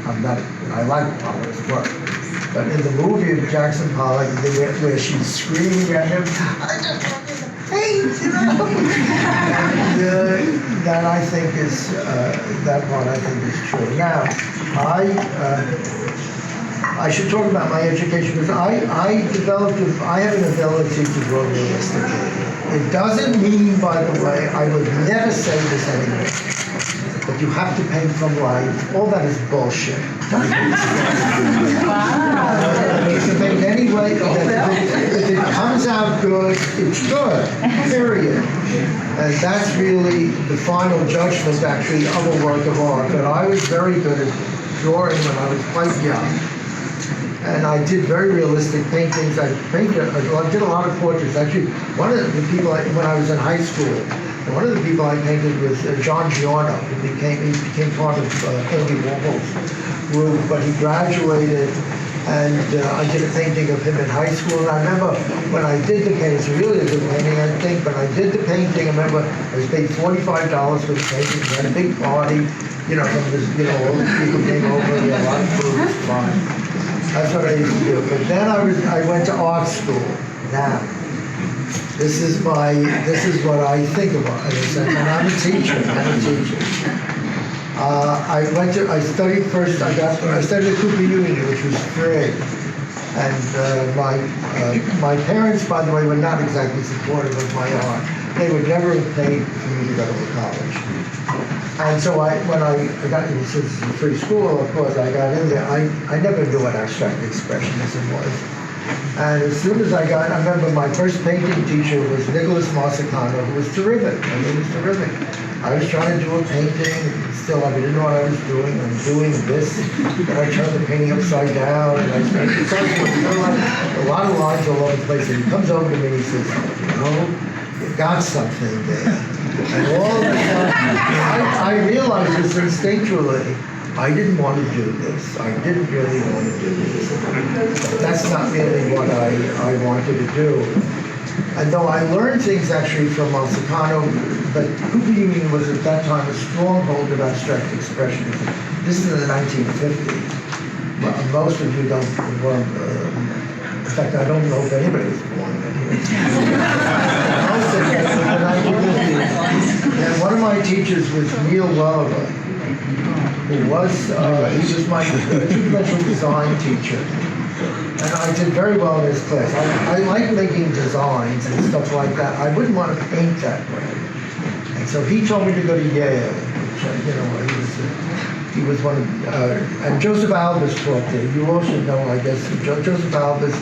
I'm not, I like Pollock's work. But in the movie of Jackson Pollock, where she's screaming at him, I just want you to paint, you know? And that I think is, that part I think is true. Now, I should talk about my education because I have an ability to draw realistically. It doesn't mean, by the way, I would never say this anyway, but you have to paint from life. All that is bullshit. You can paint any way. If it comes out good, it's good, period. And that's really the final judgment, actually, of a work of art. But I was very good at drawing when I was quite young. And I did very realistic paintings. I did a lot of portraits. Actually, one of the people, when I was in high school, one of the people I painted was John Giorno, who became part of Andy Warhol's group, but he graduated, and I did a painting of him in high school. And I remember when I did the painting, it's really a good painting, I think, but I did the painting, I remember I was paid $45 for the painting. We had a big party, you know, from this, you know, all the people came over, we had a lot of food, it was fun. That's what I used to do. But then I went to art school. Now, this is what I think about it. And I'm a teacher. I studied at Cooper Union, which was free. And my parents, by the way, were not exactly supportive of my art. They would never have paid for me to go to college. And so when I got into free school, of course, I got in there. I never knew what abstract expressionism was. And as soon as I remember my first painting teacher was Nicholas Marsicano, who was terrific. I mean, he was terrific. I was trying to do a painting, still I didn't know what I was doing. I'm doing this, and I turned the painting upside down, and I started a lot of lines all over the place. And he comes over to me and he says, you know, you got something there. And all of a sudden, I realized this instinctually. I didn't want to do this. I didn't really want to do this. That's not really what I wanted to do. And though I learned things actually from Marsicano, but Cooper Union was at that time a stronghold of abstract expressionism. This is in the 1950s. Most of you weren't. In fact, I don't know if anybody was born then here. Most of you in the 1950s. And one of my teachers was Neil Welliver, who was my two-dimensional design teacher. And I did very well in his class. I like making designs and stuff like that. I wouldn't want to paint that way. And so he told me to go to Yale, which, you know, he was one of, and Joseph Albers taught there. You all should know, I guess, Joseph Albers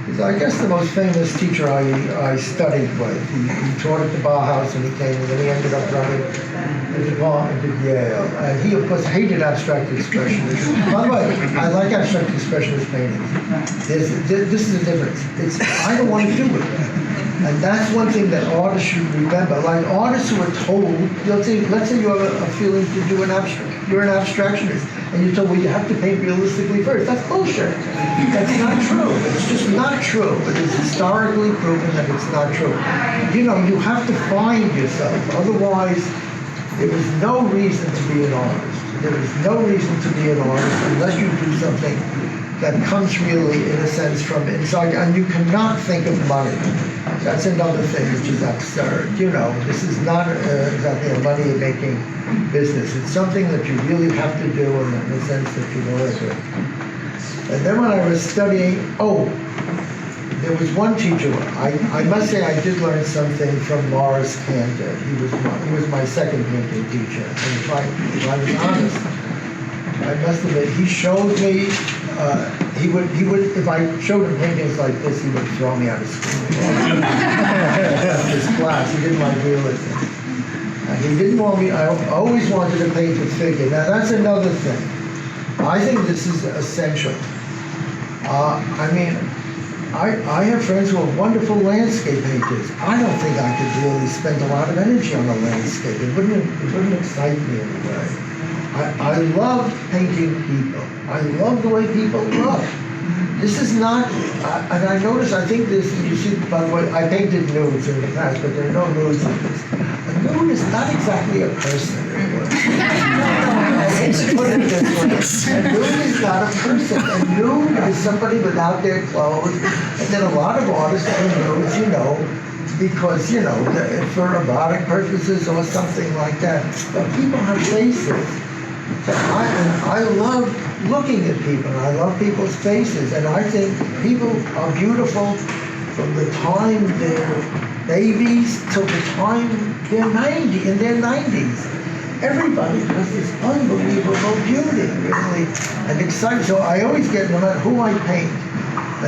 is, I guess, the most famous teacher I studied with. He taught at the Bauhaus and he came, and then he ended up running the department at Yale. And he, of course, hated abstract expressionism. By the way, I like abstract expressionist paintings. This is the difference. I don't want to do it. And that's one thing that artists should remember. Like artists who are told, let's say you have a feeling to do an abstract. You're an abstractionist, and you're told, well, you have to paint realistically first. That's bullshit. That's not true. It's just not true. It is historically proven that it's not true. You know, you have to find yourself. Otherwise, there is no reason to be an artist. There is no reason to be an artist unless you do something that comes really, in a sense, from inside. And you cannot think of money. That's another thing which is absurd. You know, this is not exactly a money-making business. It's something that you really have to do in the sense that you know it. And then when I was studying, there was one teacher. I must say I did learn something from Morris Cantor. He was my second painting teacher. And if I was honest, I must admit, he showed me. He would. If I showed him paintings like this, he would throw me out of school. His class. He didn't like realism. And he didn't want me. I always wanted to paint the figure. Now that's another thing. I think this is essential. I mean, I have friends who are wonderful landscape painters. I don't think I could really spend a lot of energy on a landscape. It wouldn't excite me in a way. I love painting people. I love the way people look. This is not, and I notice, I think this, you see, by the way, I painted nudes in the past, but there are no nudes in this. A nude is not exactly a person. Put it this way. A nude is not a person. A nude is somebody without their clothes. And then a lot of artists are nudes, because, for erotic purposes or something like that. But people have faces. So I love looking at people, and I love people's faces, and I think people are beautiful from the time they're babies till the time they're 90, in their 90s. Everybody has this unbelievable beauty, really, and exciting. So I always get, no matter who I paint,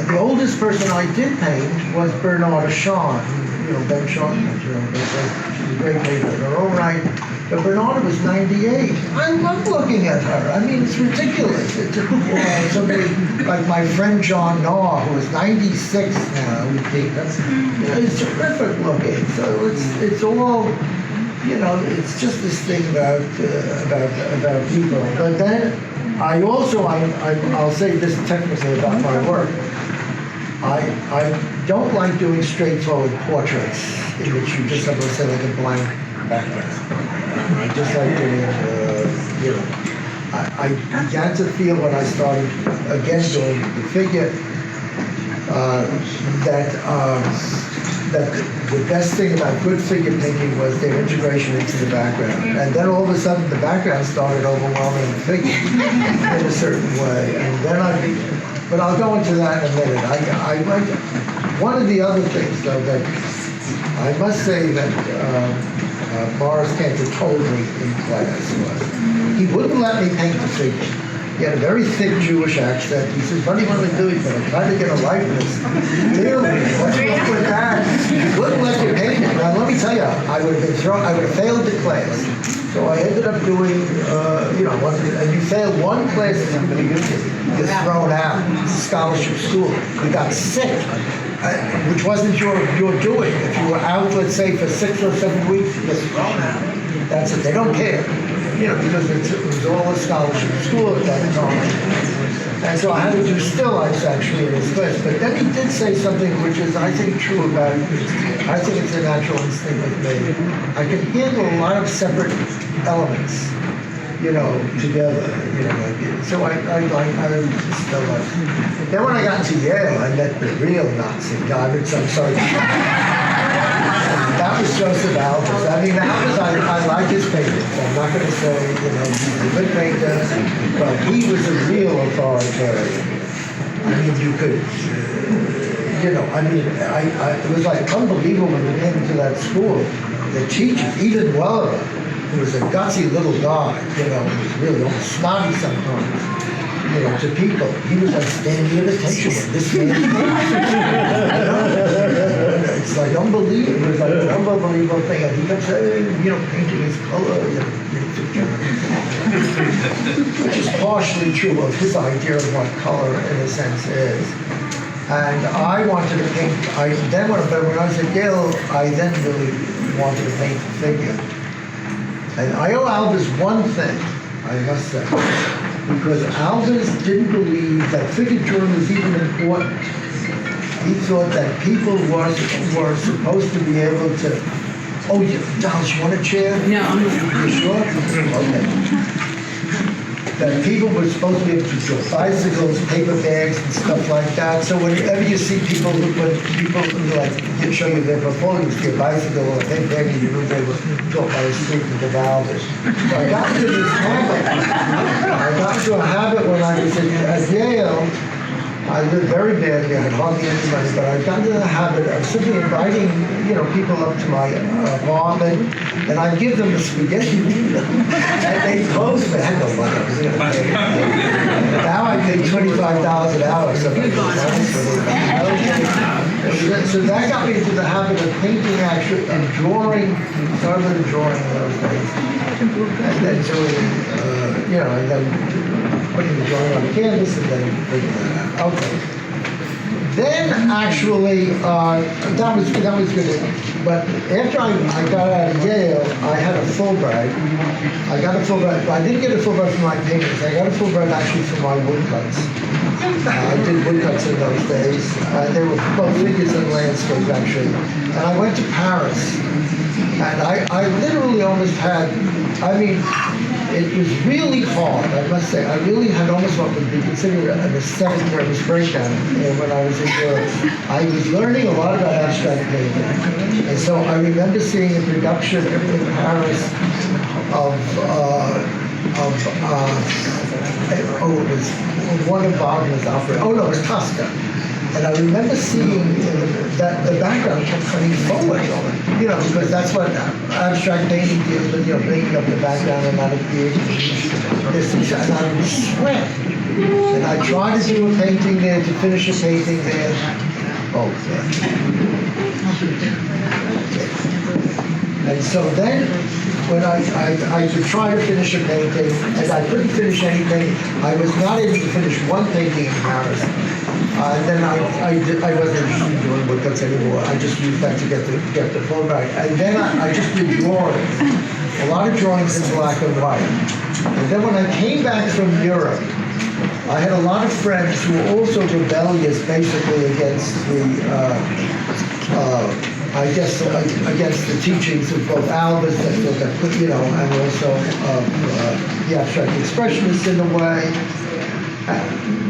the oldest person I did paint was Bernarda Shaw. Ben Shaw, she's a great painter in her own right. But Bernarda was 98. I love looking at her. I mean, it's ridiculous. It's somebody like my friend John Naw, who is 96 now, it's terrific looking. So it's all, it's just this thing about people. But then I'll say this technically about my work. I don't like doing straightforward portraits in which you just have, let's say, like a blank background. I just like doing, I began to feel when I started again doing the figure that the best thing about good figure painting was their integration into the background. And then all of a sudden the background started overwhelming the figure in a certain way. And then but I'll go into that in a minute. One of the other things, though, that I must say that Morris Cantor told me in class was he wouldn't let me paint the figure. He had a very thick Jewish accent. He says, "What do you want me to do?" He said, "I'm trying to get a likeness." Really? What's wrong with that? He wouldn't let you paint it. Now, let me tell you, I would have failed the class. So I ended up doing, and you fail one class in the beginning, you're thrown out. Scholarship school. You got sick, which wasn't your doing. If you were out, let's say, for 6 or 7 weeks, you're thrown out. That's it. They don't care, because it was all a scholarship school at that time. And so I had to do still life actually in his class. But then he did say something which is, I think, true about it. I think it's a natural instinct with me. I can handle a lot of separate elements, together. So I still like. Then when I got to Yale, I met the real Nazi guy. I'm sorry. That was Joseph Albers. I mean, Albers, I like his paintings. I'm not going to say, he's a good painter, but he was a real authoritarian. I mean, you could, it was like unbelievable when we came into that school. The teachers, even Wellever, who was a gutsy little guy, he was really almost snotty sometimes. To people, he was like standing at attention with this man. It's like unbelievable. It was like an unbelievable thing. And he kept saying, painting his color, which is partially true of his idea of what color, in a sense, is. And I wanted to paint. When I was at Yale, I then really wanted to paint the figure. And I owe Albers one thing, I must say. Because Albers didn't believe that figure drawing was even important. He thought that people were supposed to be able to. Oh, Dolls, you want a chair? No, I'm not. You sure? Okay. That people were supposed to be able to draw bicycles, paper bags, and stuff like that. So whenever you see people, when people show you their portfolios, their bicycle or a paper bag, you knew they were taught by a student of Albers. So I got into this habit. I got into a habit when I was at Yale. I lived very badly. I had hardly any money, but I got into the habit of simply inviting, people up to my apartment, and I'd give them the spaghetti noodle, and they'd close them. I had no money. I was going to pay. Now I pay $25 an hour. So that got me into the habit of painting, actually, and drawing. Started drawing in those days, and then doing, and then putting the drawing on the canvas and then figuring that out. Okay. Then actually, that was good. But after I got out of Yale, I had a Fulbright. I got a Fulbright. I didn't get a Fulbright for my paintings. I got a Fulbright actually for my woodcuts. I did woodcuts in those days. They were both figures and landscape actually. And I went to Paris. And I literally almost had, it was really hard, I must say. I really had almost what would be considered an aesthetic nervous breakdown when I was in Europe. I was learning a lot about abstract painting. And so I remember seeing a production in Paris of it was one of Wagner's opera. Oh no, it was Tosca. And I remember seeing that the background kept coming forward, because that's what abstract painting deals with, bringing up the background and not creating this. And I would sweat. And I tried to do a painting there, to finish a painting there. Oh, yeah. And so then, when I would try to finish a painting, and I couldn't finish any painting. I was not able to finish one painting in Paris. And then I wasn't interested in doing woodcuts anymore. I just used that to get the flow right. And then I just did drawings, a lot of drawings in black and white. And then when I came back from Europe, I had a lot of friends who were also rebellious, basically against against the teachings of both Albers and also the abstract expressionists in a way.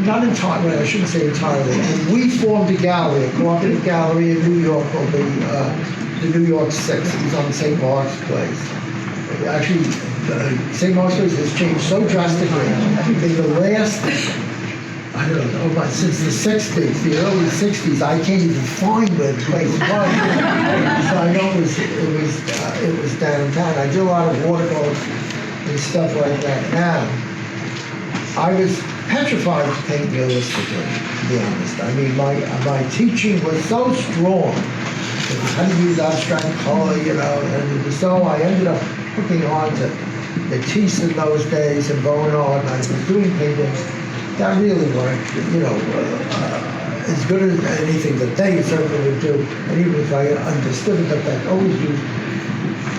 Not entirely, I shouldn't say entirely. And we formed a gallery, a cooperative gallery in New York called the New York Six. It was on St. Mark's Place. Actually, St. Mark's Place has changed so drastically in the last, I don't know, since the 60s, the early 60s. I can't even find where the place was. So I know it was downtown. I did a lot of watercolors and stuff like that. Now, I was petrified to paint realistically, to be honest. I mean, my teaching was so strong. It was how to use abstract color, and so I ended up hooking on to Matisse in those days and Bonnard, and I was doing paintings that really weren't, as good as anything that they certainly would do. And even if I understood it, but I always used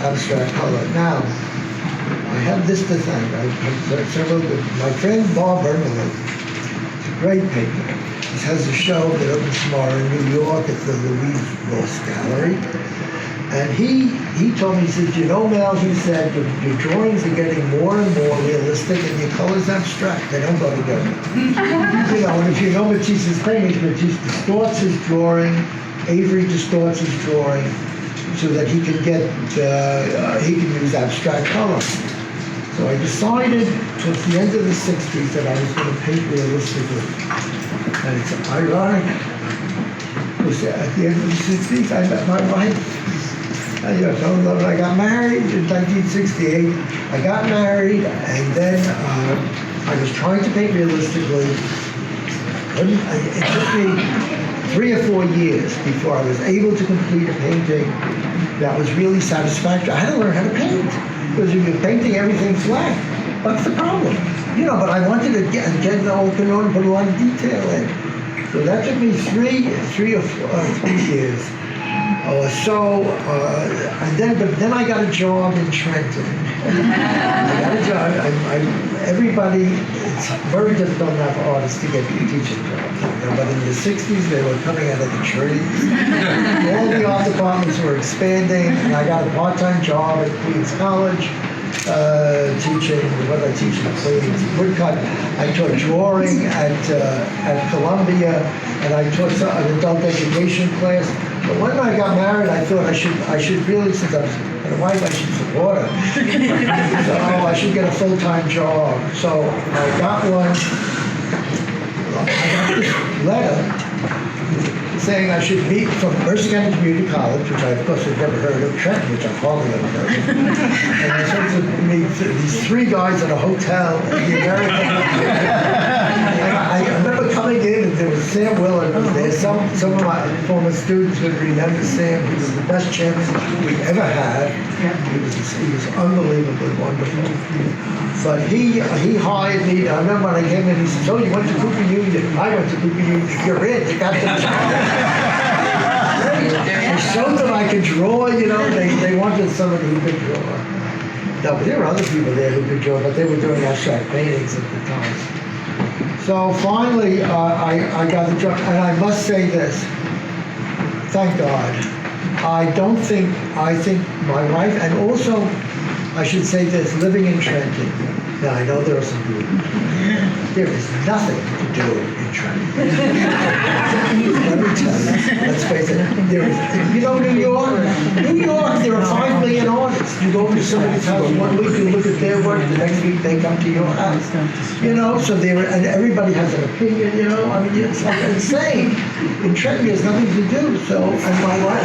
abstract color. Now, I have this to thank. My friend Bob Bermelin, he's a great painter. He has a show that opens tomorrow in New York at the Louise Ross Gallery. And he told me, he said, Mel, he said, your drawings are getting more and more realistic and your colors abstract. They don't go together. And if you know Matisse's paintings, Matisse distorts his drawing, Avery distorts his drawing, so that he can use abstract color. So I decided towards the end of the 60s that I was going to paint realistically. And it's ironic, because at the end of the 60s, I met my wife. I got married in 1968. I got married, and then I was trying to paint realistically. It took me 3 or 4 years before I was able to complete a painting that was really satisfactory. I had to learn how to paint, because if you're painting everything flat, what's the problem? But I wanted to get the whole canoe and put a lot of detail in. So that took me 3 or 4 years. But then I got a job in Trenton. I got a job. It's very difficult now for artists to get teaching jobs. But in the 60s, they were coming out of the trees. All the art departments were expanding, and I got a part-time job at Queens College, teaching, what I teach in Queens, woodcut. I taught drawing at Columbia, and I taught an adult education class. But when I got married, I thought I should really, since I was a wife, I should support her. So I should get a full-time job. So I got one. I got this letter saying I should meet from Mercer County Community College, which I, of course, had never heard of, Trenton, which I hardly ever heard of. And I supposed to meet these 3 guys at a hotel in the American. I remember coming in, and there was Sam Willard was there. Some of my former students would remember Sam. He was the best chairman we ever had. He was unbelievably wonderful. But he hired me. I remember when I came in, he said, "Oh, you went to Cooper Union." I went to Cooper Union. You're in. You got the job. I showed them I could draw. They wanted somebody who could draw. No, there were other people there who could draw, but they were doing abstract paintings at the time. So finally, I got the job, and I must say this, thank God. I think my wife, and also, I should say this, living in Trenton, Now, I know there are some people. There is nothing to do in Trenton. Let me tell you, let's face it, there is, you know, New York, there are 5 million artists. You go to somebody's house one week, you look at their work, the next week they come to your house. You know, so and everybody has an opinion, you know, I mean, it's like insane. In Trenton, there's nothing to do, so, and my wife,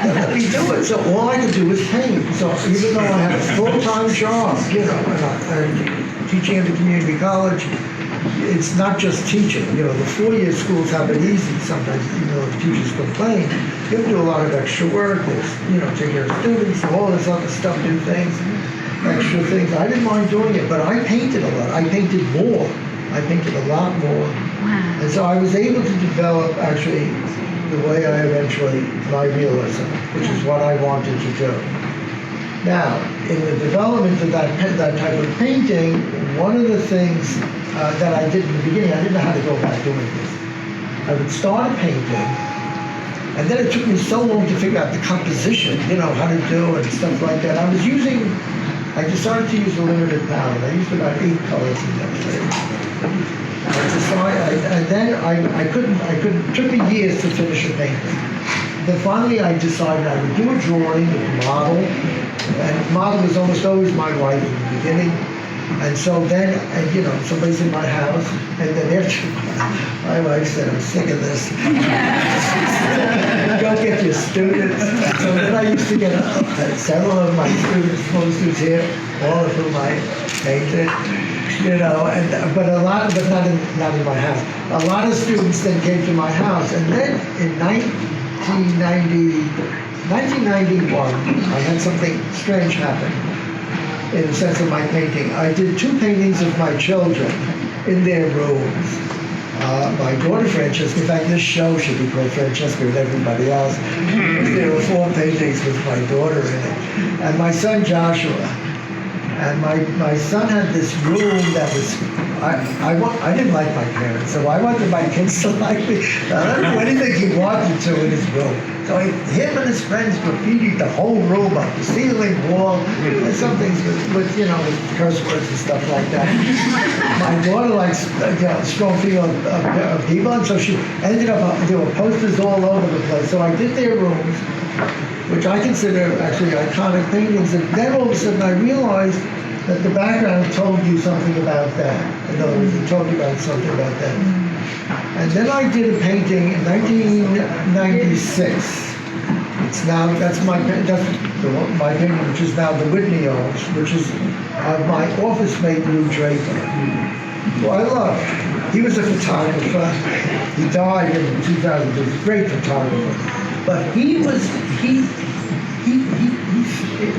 let me do it. So all I could do was paint. So even though I had a full-time job, you know, and teaching at the community college, it's not just teaching. You know, the 4-year schools have it easy sometimes, even though the teachers complain. You have to do a lot of extra work. There's, you know, take care of students, all this other stuff, do things, extra things. I didn't mind doing it, but I painted a lot. I painted more. I painted a lot more. Wow. And so I was able to develop, actually, the way I eventually, my realism, which is what I wanted to do. Now, in the development of that type of painting, one of the things that I did in the beginning, I didn't know how to go about doing this. I would start a painting, and then it took me so long to figure out the composition, you know, how to do and stuff like that. I decided to use a limited palette. I used about 8 colors in those days. And then I couldn't, it took me years to finish a painting. Then finally I decided I would do a drawing with a model, and the model was almost always my wife in the beginning. And so then, you know, somebody's in my house, and then after my wife said, I'm sick of this. Go get your students. So then I used to get several of my students, most who's here, all of whom I painted. You know, but not in my house. A lot of students then came to my house, and then in 1991, I had something strange happen in the sense of my painting. I did 2 paintings of my children in their rooms. My daughter Francesca, in fact, this show should be called Francesca and Everybody Else. There were 4 paintings with my daughter in it, and my son Joshua. And my son had this room that was, I didn't like my parents, so I wanted my kids to like me. I don't do anything he wanted to in his room. So him and his friends graffitied the whole room up, the ceiling, wall, and some things with you know, with curse words and stuff like that. My daughter likes strong female people, and so she ended up, there were posters all over the place. So I did their rooms, which I consider actually iconic paintings, and then all of a sudden I realized that the background told you something about that. In other words, it told you about something about that. And then I did a painting in 1996. It's now, that's my painting, which is now the Whitney owns, which is my office mate, Lou Draper, who I love. He was a photographer. He died in 2000. He was a great photographer. But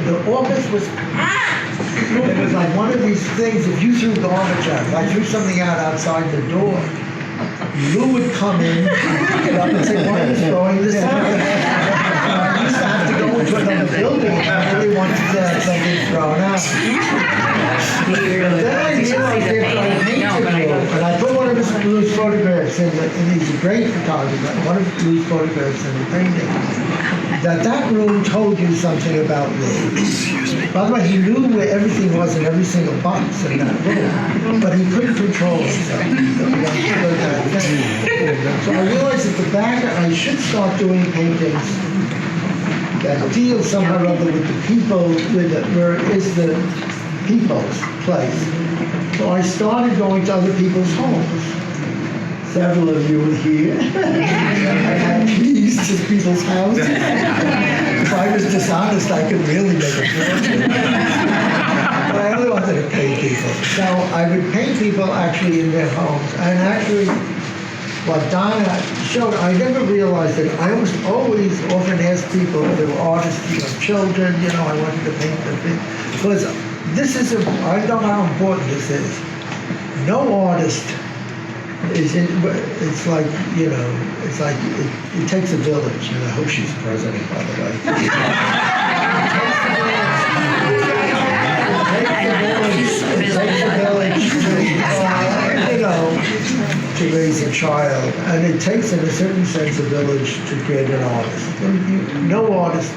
the office was packed. It was like one of these things, if you threw garbage out, if I threw something out outside the door, Lou would come in, pick it up and say, why are you throwing this out? I used to have to go into another building if I really wanted to have something thrown out. Then I realized after I painted Lou, and I put one of Lou's photographs in, and he's a great photographer, one of Lou's photographs in the painting, that room told you something about Lou. By the way, he knew where everything was in every single box in that room, but he couldn't control himself. So I realized at the back, I should start doing paintings that deal somehow or other with the people, where is the people's place. So I started going to other people's homes. Several of you were here. I had keys to people's houses. If I was dishonest, I could really make a fortune. But I only wanted to pay people. So I would pay people actually in their homes. And actually, what Donna showed, I never realized that I was always often asked people if they were artists, you know, children, you know, I wanted to paint them. Because this is, I know how important this is. No artist it's like, you know, it's like it takes a village, and I hope she's president, by the way. It takes a village to, you know, to raise a child, and it takes, in a certain sense, a village to create an artist. No artist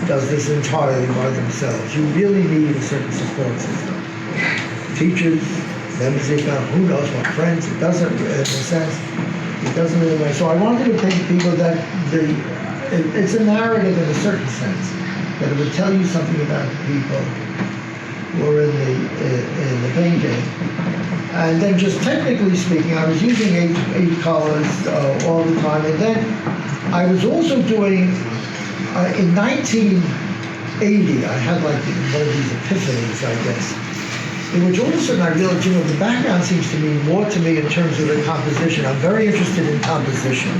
does this entirely by themselves. You really need a certain support system. teachers, members of the family, who knows what, friends, it doesn't, in a sense, it doesn't really matter. So I wanted to paint people that it's a narrative in a certain sense, that it would tell you something about the people who are in the painting. And then just technically speaking, I was using eight colors all the time. And then I was also doing, in 1980, I had like one of these epiphanies, I guess, in which all of a sudden I realized, the background seems to mean more to me in terms of the composition. I'm very interested in composition,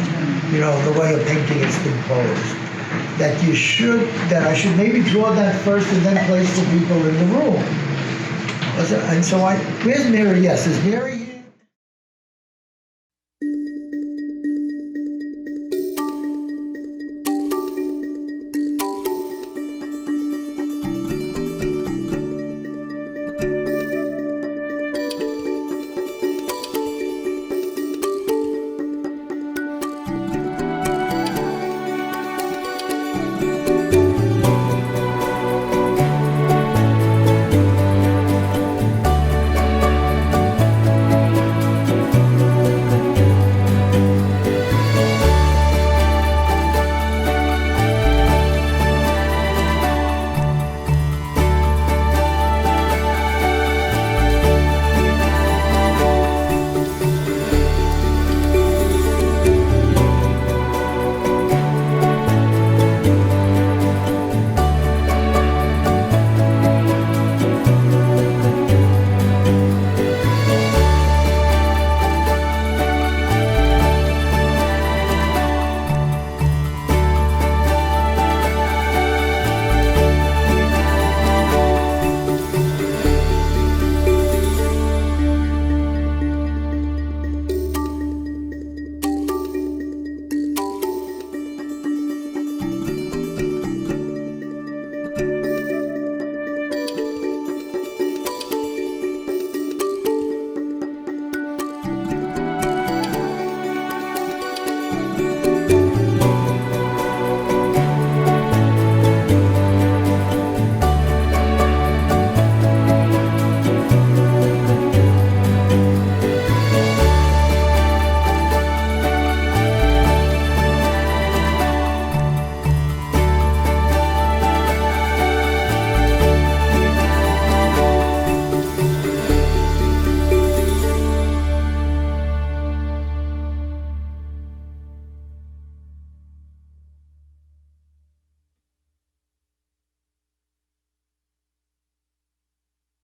the way a painting is composed. That I should maybe draw that first and then place the people in the room. And so where's Mary? Yes, is Mary here?